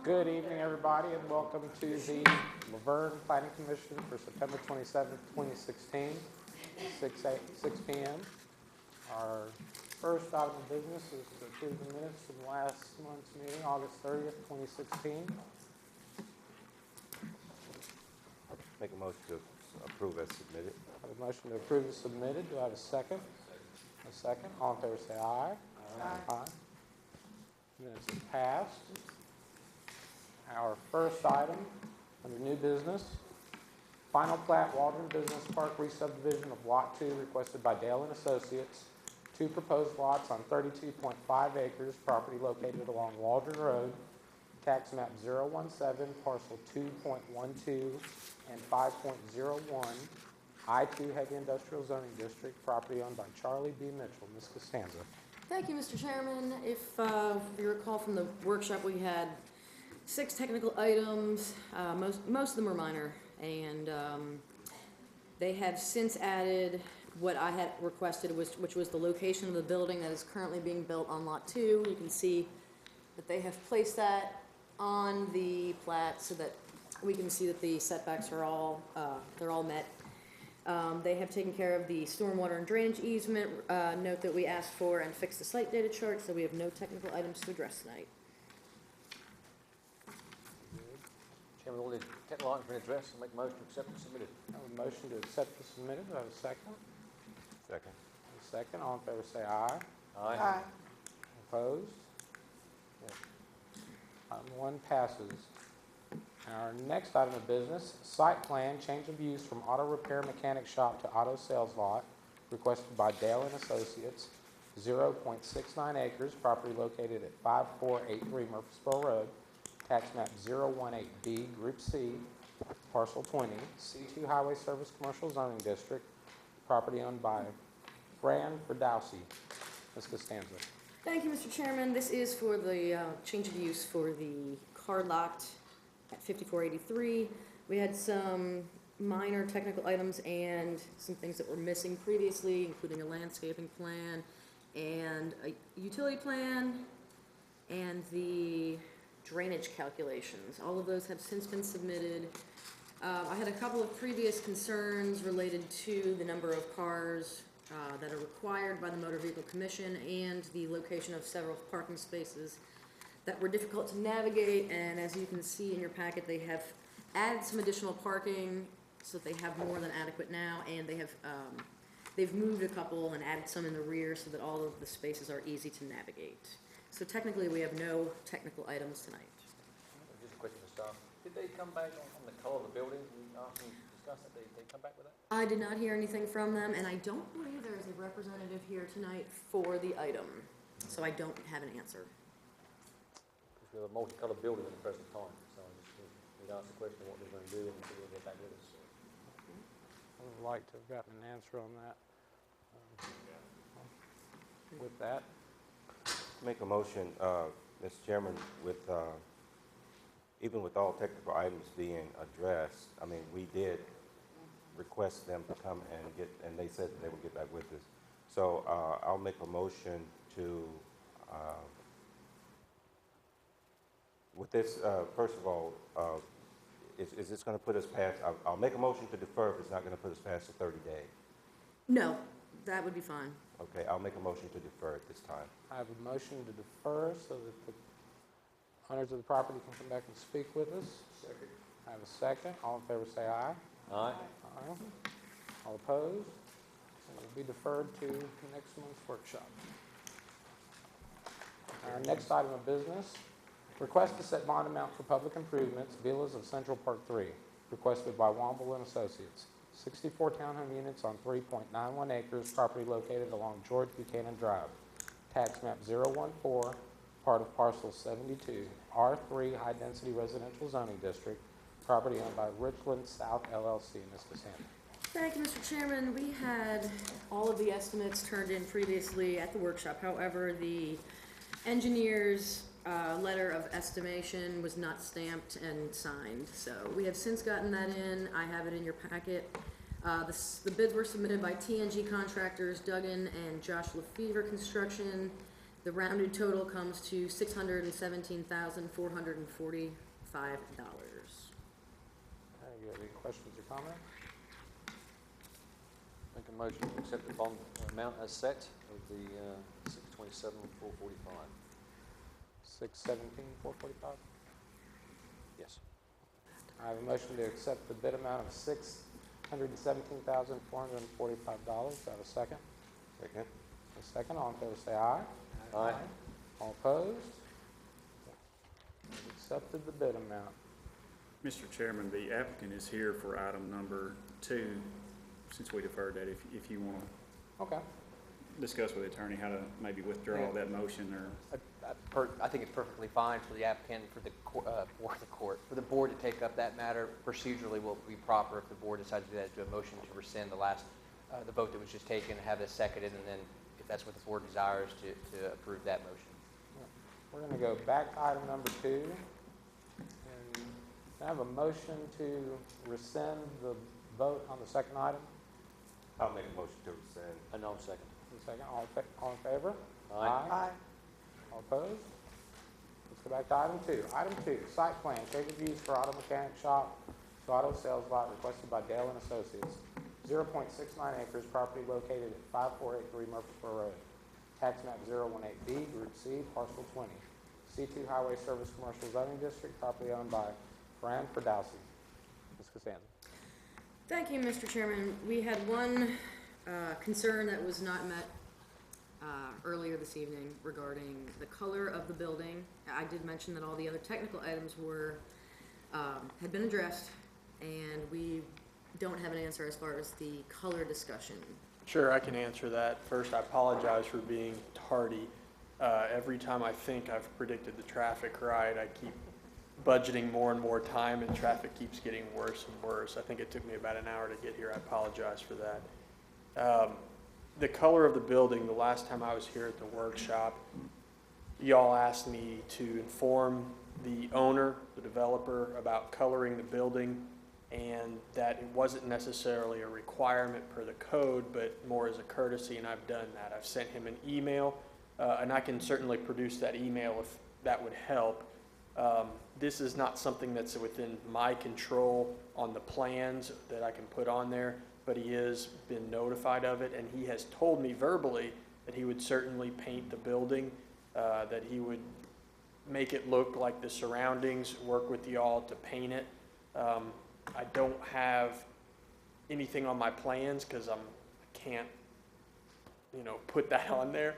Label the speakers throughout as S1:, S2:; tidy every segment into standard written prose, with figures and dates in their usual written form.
S1: Good evening, everybody, and welcome to the Vergne Planning Commission for September 27th, 2016, 6 p.m. Our first item of business is to approve the minutes from last month's meeting, August 30th, 2016.
S2: Make a motion to approve as submitted.
S1: I have a motion to approve as submitted. Do I have a second? A second. All in favor say aye. Aye. Minutes are passed. Our first item under new business, final plat Waldron Business Park re-subdivision of Lot 2 requested by Dale and Associates. Two proposed lots on 32.5 acres, property located along Waldron Road, tax map 017, parcel 2.12 and 5.01, I-2 Heavy Industrial Zoning District, property owned by Charlie B. Mitchell. Ms. Costanza.
S3: Thank you, Mr. Chairman. If you recall from the workshop, we had 6 technical items. Most of them were minor, and they have since added what I had requested, which was the location of the building that is currently being built on Lot 2. You can see that they have placed that on the plat so that we can see that the setbacks are all they're all met. They have taken care of the stormwater and drainage easement note that we asked for and fixed the site data chart, so we have no technical items to address tonight.
S4: Chairman, all the technical items been addressed. I'll make a motion to accept and submit it.
S1: I have a motion to accept the submitted. Do I have a second?
S2: Second.
S1: A second. All in favor say aye.
S4: Aye.
S1: Opposed? Item 1 passes. Our next item of business, site plan, change of use from auto repair mechanic shop to auto sales lot, requested by Dale and Associates, 0.69 acres, property located at 5483 Murfreesboro Road, tax map 018B, Group C, parcel 20, C2 Highway Service Commercial Zoning District, property owned by Fran Verdowsi. Ms. Costanza.
S3: Thank you, Mr. Chairman. This is for the change of use for the car lot at 5483. We had some minor technical items and some things that were missing previously, including a landscaping plan and a utility plan and the drainage calculations. All of those have since been submitted. I had a couple of previous concerns related to the number of cars that are required by the Motor Vehicle Commission and the location of several parking spaces that were difficult to navigate, and as you can see in your packet, they have added some additional parking so that they have more than adequate now, and they've moved a couple and added some in the rear so that all of the spaces are easy to navigate. So technically we have no technical items tonight.
S4: Just a question for staff. Did they come back on the colour of the building? We asked them to discuss that. They come back with that?
S3: I did not hear anything from them, and I don't believe there is a representative here tonight for the item, so I don't have an answer.
S4: Because we have a multicoloured building at the present time, so I just we'd ask the question of what they're going to do and they'll get back with us.
S1: I would like to have gotten an answer on that. With that,
S2: Make a motion, Mr. Chairman, with even with all technical items being addressed, I mean, we did request them to come and they said that they would get back with us. So I'll make a motion to, with this, first of all, is this going to put us past, I'll make a motion to defer if it's not going to put us past the 30 days.
S3: No, that would be fine.
S2: Okay, I'll make a motion to defer at this time.
S1: I have a motion to defer so that the owners of the property can come back and speak with us. Second. I have a second. All in favor say aye.
S4: Aye.
S1: Aye. All opposed? So it will be deferred to next month's workshop. Our next item of business, request to set bond amount for public improvements, Villas of Central Park 3, requested by Womble and Associates. 64 townhome units on 3.91 acres, property located along George Buchanan Drive. Tax map 014, part of parcel 72, R3 High Density Residential Zoning District, property owned by Richland South LLC. Ms. Cassandra.
S3: Thank you, Mr. Chairman. We had all of the estimates turned in previously at the workshop. However, the engineer's letter of estimation was not stamped and signed. So we have since gotten that in. I have it in your packet. The bids were submitted by TNG Contractors, Duggan and Josh Lefevre Construction. The rounded total comes to $617,445.
S1: Very good. Any questions or comments?
S4: Make a motion to accept the bond amount as set of the 627,445.
S1: 617,445.
S4: Yes.
S1: I have a motion to accept the bid amount of $617,445. Do I have a second?
S2: Second.
S1: A second. All in favor say aye.
S4: Aye.
S1: All opposed? Accepted the bid amount.
S5: Mr. Chairman, the applicant is here for item number 2, since we deferred that, if you want
S1: Okay.
S5: to discuss with the attorney how to maybe withdraw that motion or...
S6: I think it's perfectly fine for the applicant, for the board to take up that matter. Procedurally, will be proper if the board decides to do that, do a motion to rescind the vote that was just taken, have it seconded, and then if that's what the board desires, to approve that motion.
S1: We're going to go back to item number 2. And I have a motion to rescind the vote on the second item.
S2: I'll make a motion to rescind.
S4: And I'll second.
S1: A second. All in favor?
S4: Aye.
S1: All opposed? Let's go back to item 2. Item 2, site plan, shade reviews for auto mechanic shop to auto sales lot requested by Dale and Associates. 0.69 acres, property located at 5483 Murfreesboro Road. Tax map 018B, Group C, parcel 20. C2 Highway Service Commercial Zoning District, property owned by Brian Ferdowsi. Ms. Costanza.
S3: Thank you, Mr. Chairman. We had one concern that was not met earlier this evening regarding the color of the building. I did mention that all the other technical items had been addressed, and we don't have an answer as far as the color discussion.
S7: Sure, I can answer that. First, I apologize for being tardy. Every time I think I've predicted the traffic right, I keep budgeting more and more time, and traffic keeps getting worse and worse. I think it took me about an hour to get here. I apologize for that. The color of the building, the last time I was here at the workshop, y'all asked me to inform the owner, the developer, about coloring the building, and that it wasn't necessarily a requirement per the code, but more as a courtesy, and I've done that. I've sent him an email, and I can certainly produce that email if that would help. This is not something that's within my control on the plans that I can put on there, but he has been notified of it, and he has told me verbally that he would certainly paint the building, that he would make it look like the surroundings, work with y'all to paint it. I don't have anything on my plans because I can't, put that on there.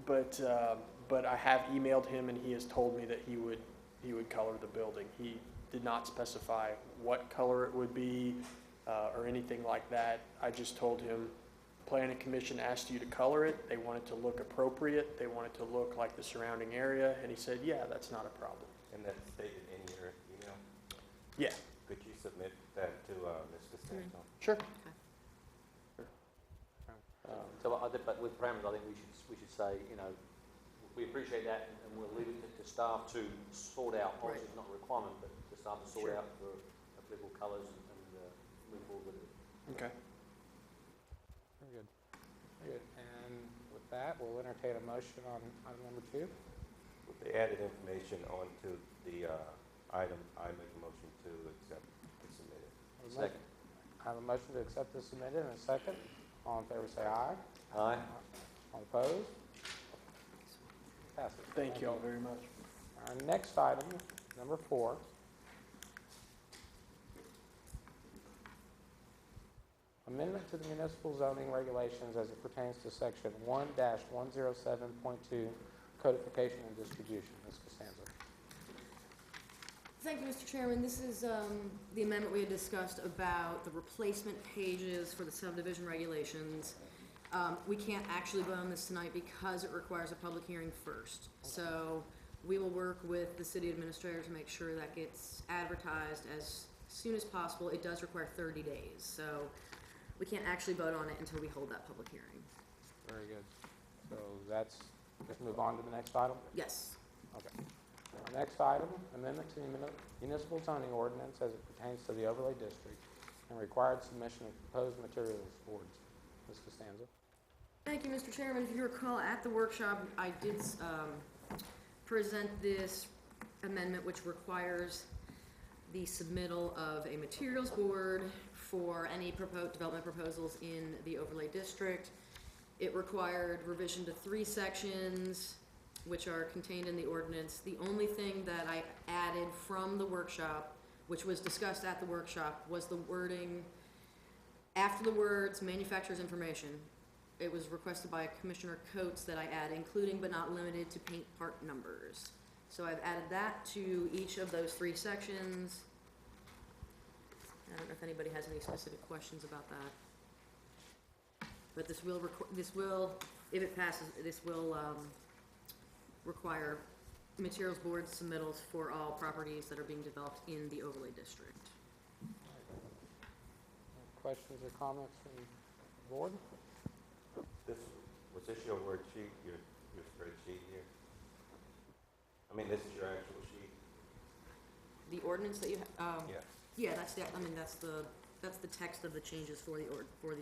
S7: But I have emailed him, and he has told me that he would color the building. He did not specify what color it would be or anything like that. I just told him, Planning Commission asked you to color it. They want it to look appropriate. They want it to look like the surrounding area. And he said, yeah, that's not a problem.
S2: And that's stated in your email?
S7: Yeah.
S2: Could you submit that to Ms. Costanza?
S7: Sure.
S4: But with parameters, I think we should say, we appreciate that, and we'll leave it to staff to sort out. Obviously, it's not a requirement, but the staff to sort out the applicable colours and move forward with it.
S7: Okay.
S1: Very good. Very good. And with that, we'll entertain a motion on item number 2.
S2: With the added information onto the item, I make a motion to accept the submitted.
S4: Second.
S1: I have a motion to accept as submitted and a second. All in favor say aye.
S4: Aye.
S1: All opposed? Passes.
S7: Thank you all very much.
S1: Our next item, number 4. Amendment to the municipal zoning regulations as it pertains to section 1-107.2 codification and distribution. Ms. Costanza.
S3: Thank you, Mr. Chairman. This is the amendment we had discussed about the replacement pages for the subdivision regulations. We can't actually vote on this tonight because it requires a public hearing first. So we will work with the city administrator to make sure that gets advertised as soon as possible. It does require 30 days, so we can't actually vote on it until we hold that public hearing.
S1: Very good. So let's move on to the next item.
S3: Yes.
S1: Okay. Our next item, amendment to the municipal zoning ordinance as it pertains to the overlay district and required submission of proposed materials boards. Ms. Costanza.
S3: Thank you, Mr. Chairman. If you recall, at the workshop, I did present this amendment which requires the submittal of a materials board for any development proposals in the overlay district. It required revision to 3 sections, which are contained in the ordinance. The only thing that I added from the workshop, which was discussed at the workshop, was the wording after the words manufacturer's information. It was requested by Commissioner Coates that I add including but not limited to paint part numbers. So I've added that to each of those 3 sections. I don't know if anybody has any specific questions about that. But this will, if it passes, this will require materials board submittals for all properties that are being developed in the overlay district.
S1: Any questions or comments from the board?
S2: Was this your worksheet, your spreadsheet here? I mean, this is your actual sheet?
S3: The ordinance that you have,
S2: Yeah.
S3: yeah, that's the text of the changes for the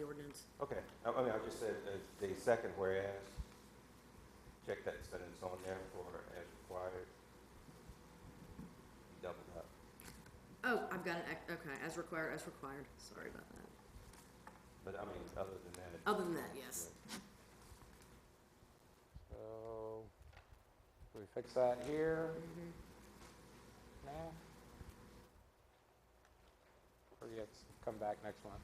S3: ordinance.
S2: Okay, I mean, I just said, the second whereas, check that sentence on there for as required. Double up.
S3: Oh, I've got okay, as required, sorry about that.
S2: But I mean, other than that.
S3: Other than that, yes.
S1: So, do we fix that here now? Or do you have to come back next month?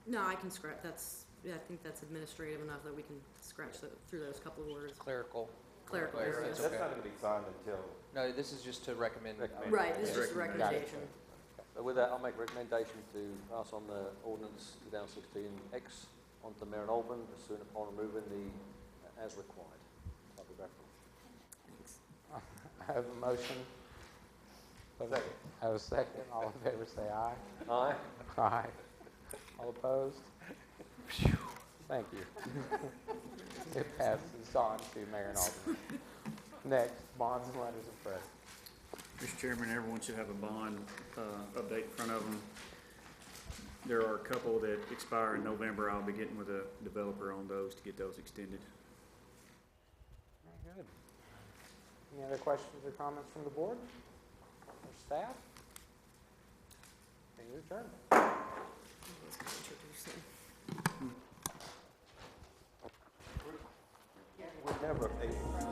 S3: No, I can scratch, I think that's administrative enough that we can scratch through those couple of words.
S6: Clerical.
S3: Clerical,
S6: Clerical.
S3: yes.
S2: That's not gonna be signed until,
S6: No, this is just to recommend.
S3: Right, this is just a recommendation.
S4: So with that, I'll make a recommendation to pass on the ordinance 2016X onto the Mayor and Alban as soon upon removing the as required type of reference.
S3: Thanks.
S1: I have a motion.
S2: Second.
S1: I have a second. All in favor say aye.
S4: Aye.
S1: Aye. All opposed? Thank you. It passes on to Mayor and Alderman. Next, bonds and letters of credit.
S5: Mr. Chairman, everyone should have a bond update in front of them. There are a couple that expire in November. I'll be getting with a developer on those to get those extended.
S1: Very good. Any other questions or comments from the board or staff? Meeting is adjourned.
S2: we're never able